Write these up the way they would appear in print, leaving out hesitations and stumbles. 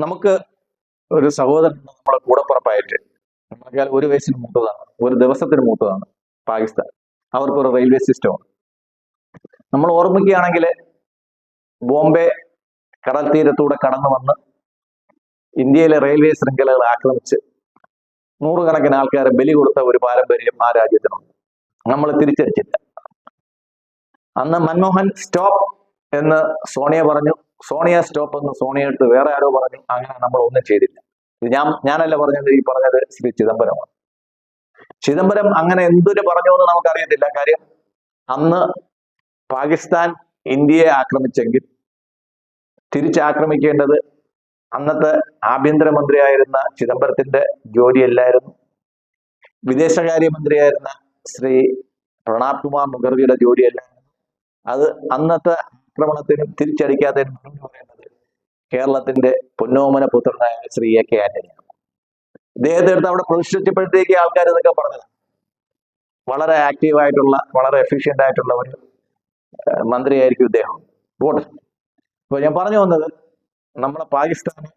നമുക്ക് ഒരു സഹോദരൻ നമ്മളെ കൂടപ്പുറപ്പായിട്ട് എന്നാൽ ഒരു വയസ്സിന് മൂത്തതാണ്, ഒരു ദിവസത്തിന് മൂത്തതാണ് പാകിസ്ഥാൻ. അവർക്കൊരു റെയിൽവേ സിസ്റ്റമാണ്. നമ്മൾ ഓർമ്മിക്കുകയാണെങ്കിൽ ബോംബെ കടൽ തീരത്തൂടെ കടന്നു വന്ന് ഇന്ത്യയിലെ റെയിൽവേ ശൃംഖലകൾ ആക്രമിച്ച് നൂറുകണക്കിന് ആൾക്കാരെ ബലി കൊടുത്ത ഒരു പാരമ്പര്യം ആ രാജ്യത്തിനുണ്ട്. നമ്മൾ തിരിച്ചടിച്ചില്ല. അന്ന് മൻമോഹൻ സ്റ്റോപ്പ് എന്ന് സോണിയ പറഞ്ഞു, സോണിയ സ്റ്റോപ്പ് എന്ന് സോണിയ എടുത്ത് വേറെ ആരോ പറഞ്ഞു. അങ്ങനെ നമ്മൾ ഒന്നും ചെയ്തില്ല. ഇത് ഞാനല്ല പറഞ്ഞത്, ഈ പറഞ്ഞത് ശ്രീ ചിദംബരമാണ്. ചിദംബരം അങ്ങനെ എന്തൊരു പറഞ്ഞു എന്ന് നമുക്കറിയത്തില്ല. കാര്യം അന്ന് പാകിസ്ഥാൻ ഇന്ത്യയെ ആക്രമിച്ചെങ്കിൽ തിരിച്ചാക്രമിക്കേണ്ടത് അന്നത്തെ ആഭ്യന്തരമന്ത്രിയായിരുന്ന ചിദംബരത്തിന്റെ ജോലിയല്ലായിരുന്നു, വിദേശകാര്യമന്ത്രിയായിരുന്ന ശ്രീ പ്രണാബ് കുമാർ മുഖർജിയുടെ ജോലിയല്ലായിരുന്നു. അത് അന്നത്തെ ആക്രമണത്തിനും തിരിച്ചടിക്കാത്തതിനും മറുപടി പറയുന്നത് കേരളത്തിന്റെ പൊന്നോമന പുത്രനായ ശ്രീ എ കെ ആന്റണിയാണ്. ഇദ്ദേഹത്തെ എടുത്ത് അവിടെ പ്രതിഷ്ഠിച്ചപ്പോഴത്തേക്ക് ആൾക്കാർ ഇതൊക്കെ പറഞ്ഞത്. വളരെ ആക്റ്റീവായിട്ടുള്ള, വളരെ എഫിഷ്യന്റ് ആയിട്ടുള്ള ഒരു മന്ത്രിയായിരിക്കും ഇദ്ദേഹം. പോട്ടെ. ഇപ്പൊ ഞാൻ പറഞ്ഞു വന്നത്, നമ്മളെ പാകിസ്ഥാന്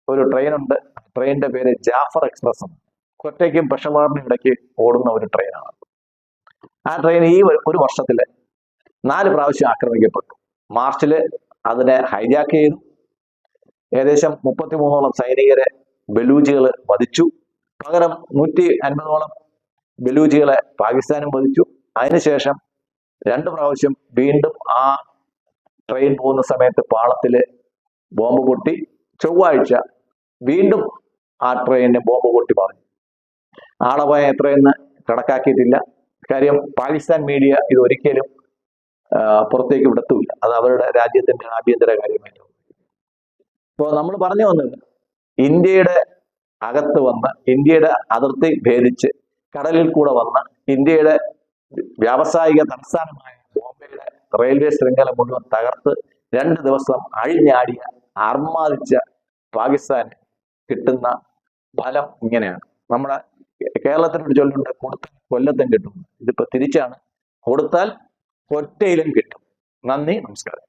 ഒരു ട്രെയിനുണ്ട്. ട്രെയിനിന്റെ പേര് ജാഫർ എക്സ്പ്രസ് ആണ്. കൊറ്റയ്ക്കും പെഷവാറിനും ഇടയ്ക്ക് ഓടുന്ന ഒരു ട്രെയിനാണ്. ആ ട്രെയിൻ ഈ ഒരു വർഷത്തില് 4 പ്രാവശ്യം ആക്രമിക്കപ്പെട്ടു. മാർച്ചില് അതിനെ ഹൈജാക്ക് ചെയ്തു. ഏകദേശം 33ഓളം സൈനികരെ ബലൂജികൾ വധിച്ചു. പകരം 150ഓളം ബലൂജികളെ പാകിസ്ഥാനും വധിച്ചു. അതിനുശേഷം 2 പ്രാവശ്യം വീണ്ടും ആ ട്രെയിൻ പോകുന്ന സമയത്ത് പാളത്തില് ബോംബ് പൊട്ടി. ചൊവ്വാഴ്ച വീണ്ടും ആ ട്രെയിനിന് ബോംബ് പൊട്ടി പറഞ്ഞു. ആളപായം എത്രയെന്ന് കണക്കാക്കിയിട്ടില്ല. കാര്യം പാകിസ്ഥാൻ മീഡിയ ഇത് ഒരിക്കലും പുറത്തേക്ക് വിടത്തുമില്ല. അത് അവരുടെ രാജ്യത്തിന്റെ ആഭ്യന്തര കാര്യമായിട്ട്. ഇപ്പോൾ നമ്മൾ പറഞ്ഞു വന്നത്, ഇന്ത്യയുടെ അകത്ത് വന്ന്, ഇന്ത്യയുടെ അതിർത്തി ഭേദിച്ച് കടലിൽ കൂടെ വന്ന് ഇന്ത്യയുടെ വ്യാവസായിക തലസ്ഥാനമായ ബോംബെയുടെ റെയിൽവേ ശൃംഖല മുഴുവൻ തകർത്ത് 2 ദിവസം അഴിഞ്ഞാടിയ അർമാദിച്ച പാകിസ്ഥാന് കിട്ടുന്ന ഫലം ഇങ്ങനെയാണ്. നമ്മുടെ കേരളത്തിനൊരു ചൊല്ലുണ്ട്, കൊടുത്താൽ കൊല്ലത്തും കിട്ടും. ഇതിപ്പോ തിരിച്ചാണ്, കൊടുത്താൽ ഒറ്റയിലും കിട്ടും. നന്ദി, നമസ്കാരം.